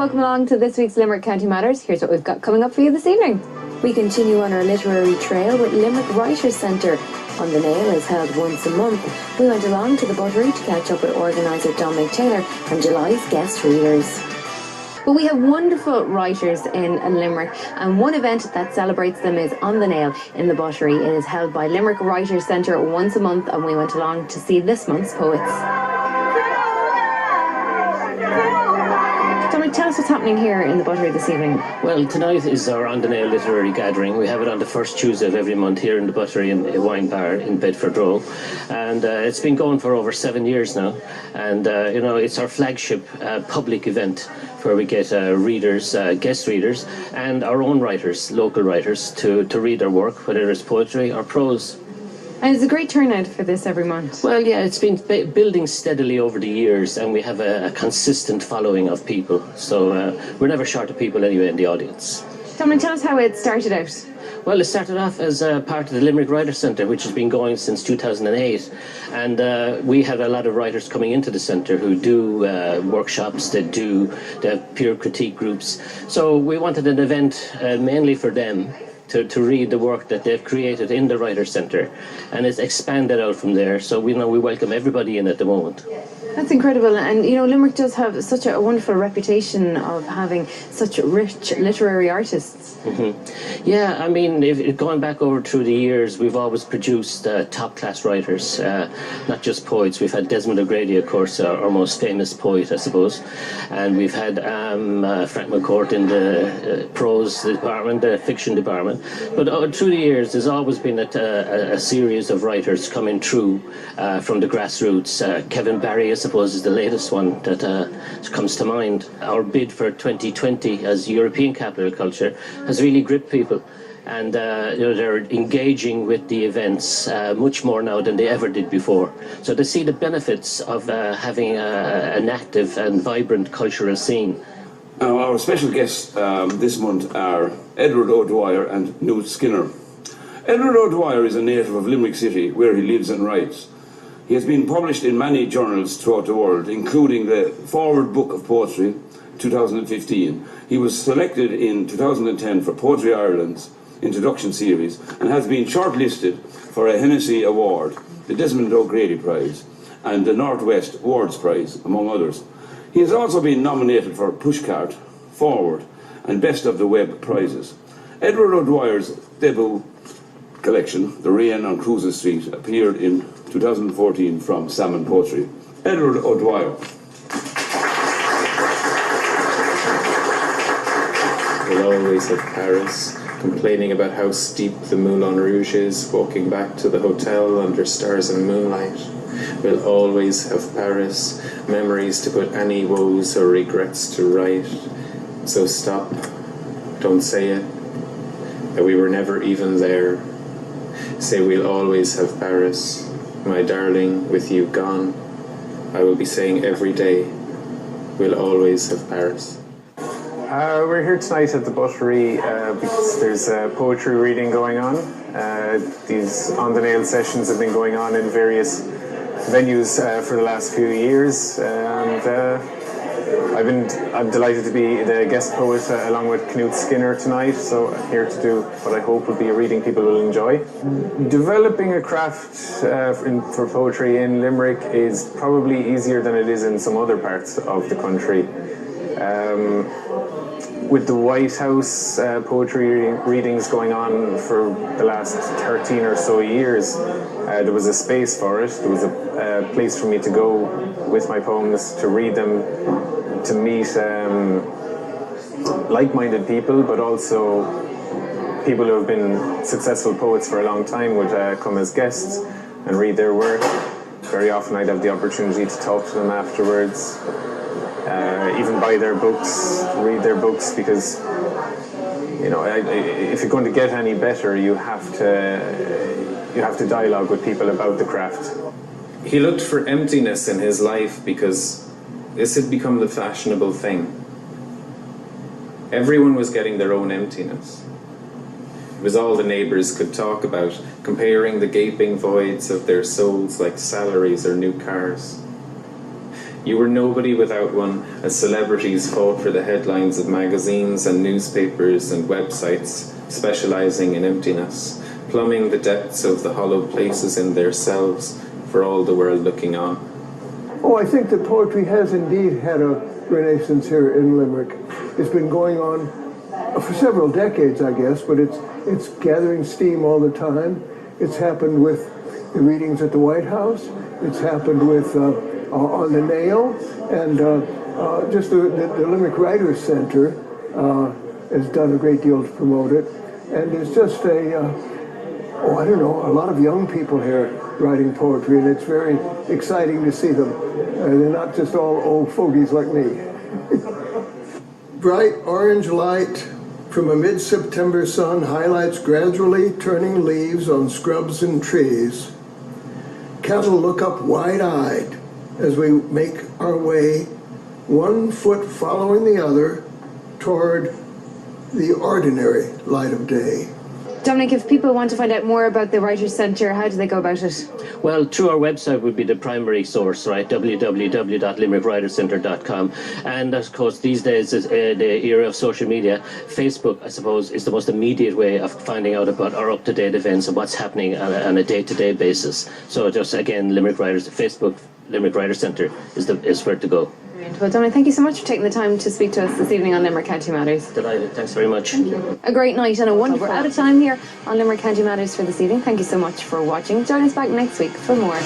welcome along to this week's Limerick County Matters. Here's what we've got coming up for you this evening. We continue on our literary trail with Limerick Writers' Centre. On the Nail is held once a month. We went along to the Buttery to catch up with organiser Dominic Taylor and July's guest readers. But we have wonderful writers in Limerick, and one event that celebrates them is On the Nail in the Buttery. It is held by Limerick Writers' Centre once a month, and we went along to see this month's poets. Dominic, tell us what's happening here in the Buttery this evening. Well, tonight is our On the Nail literary gathering. We have it on the first Tuesday of every month here in the Buttery in a wine bar in Bedford Row. And it's been going for over 7 years now. And, it's our flagship public event where we get readers, guest readers, and our own writers, local writers, to read their work, whether it's poetry or prose. And it's a great turnout for this every month. Well, yeah, it's been building steadily over the years, and we have a consistent following of people. So we're never short of people anyway in the audience. Dominic, tell us how it started out. Well, it started off as part of the Limerick Writers' Centre, which has been going since 2008. And we had a lot of writers coming into the centre who do workshops, they have peer critique groups. So we wanted an event mainly for them to read the work that they've created in the Writers' Centre. And it's expanded out from there. So we welcome everybody in at the moment. That's incredible. And, Limerick does have such a wonderful reputation of having such rich literary artists. Mm-hmm. Yeah, I mean, going back over through the years, we've always produced top-class writers, not just poets. We've had Desmond O'Grady, of course, our most famous poet, I suppose. And we've had Frank McCourt in the prose department, the fiction department. But through the years, there's always been a series of writers coming through from the grassroots. Kevin Barry, I suppose, is the latest one that comes to mind. Our bid for 2020 as European Capital of Culture has really gripped people, and they're engaging with the events much more now than they ever did before. So they see the benefits of having an active and vibrant cultural scene. Our special guests this month are O Dwyer and Knute Skinner. O Dwyer is a native of Limerick City, where he lives and writes. He has been published in many journals throughout the world, including the Forward Book of Poetry, 2015. He was selected in 2010 for Poetry Ireland's introduction series and has been shortlisted for a Hennessy Award, the Desmond O'Grady Prize, and the Northwest Words Prize, among others. He has also been nominated for Pushcart, Forward, and Best of the Web prizes. O Dwyer's debut collection, The Rain on Cruises Street, appeared in 2014 from Salmon Poetry. O Dwyer. We'll always have Paris, complaining about how steep the Moulin Rouge is, walking back to the hotel under stars and moonlight. We'll always have Paris, memories to put any woes or regrets to right. So stop, don't say it, that we were never even there. Say we'll always have Paris, my darling, with you gone. I will be saying every day, we'll always have Paris. We're here tonight at the Buttery because there's a poetry reading going on. These On the Nail sessions have been going on in various venues for the last few years, and I'm delighted to be the guest poet along with Knute Skinner tonight, so I'm here to do what I hope will be a reading people will enjoy. Developing a craft for poetry in Limerick is probably easier than it is in some other parts of the country. With the White House poetry readings going on for the last 13 or so years, there was a space for it. There was a place for me to go with my poems, to read them, to meet like-minded people, but also people who have been successful poets for a long time would come as guests and read their work. Very often I'd have the opportunity to talk to them afterwards. Even buy their books, read their books, because if you're going to get any better, you have to dialogue with people about the craft. He looked for emptiness in his life because this had become the fashionable thing. Everyone was getting their own emptiness. It was all the neighbours could talk about, comparing the gaping voids of their souls like salaries or new cars. You were nobody without one, as celebrities fought for the headlines of magazines and newspapers and websites, specialising in emptiness, plumbing the depths of the hollow places in their selves for all the world looking on. Oh, I think that poetry has indeed had a renaissance here in Limerick. It's been going on for several decades, I guess, but it's gathering steam all the time. It's happened with the readings at the White House. It's happened with on the Nail, and just the Limerick Writers Center has done a great deal to promote it. And it's just a lot of young people here writing poetry, and it's very exciting to see them. They're not just all old fogies like me. Bright orange light from a mid-September sun highlights gradually turning leaves on scrubs and trees. Cattle look up wide-eyed as we make our way, one foot following the other, toward the ordinary light of day. Dominic, if people want to find out more about the Writers' Centre, how do they go about it? Well, through our website would be the primary source, right? www.limerickWritersCentre.com. And of course, these days, the era of social media, Facebook, I suppose, is the most immediate way of finding out about our up-to-date events and what's happening on a day-to-day basis. So just again, Facebook, Limerick Writers Centre is where to go. Brilliant. Well, Dominic, thank you so much for taking the time to speak to us this evening on Limerick County Matters. Delighted. Thanks very much. A great night and a wonderful. We're out of time here on Limerick County Matters for this evening. Thank you so much for watching. Join us back next week for more.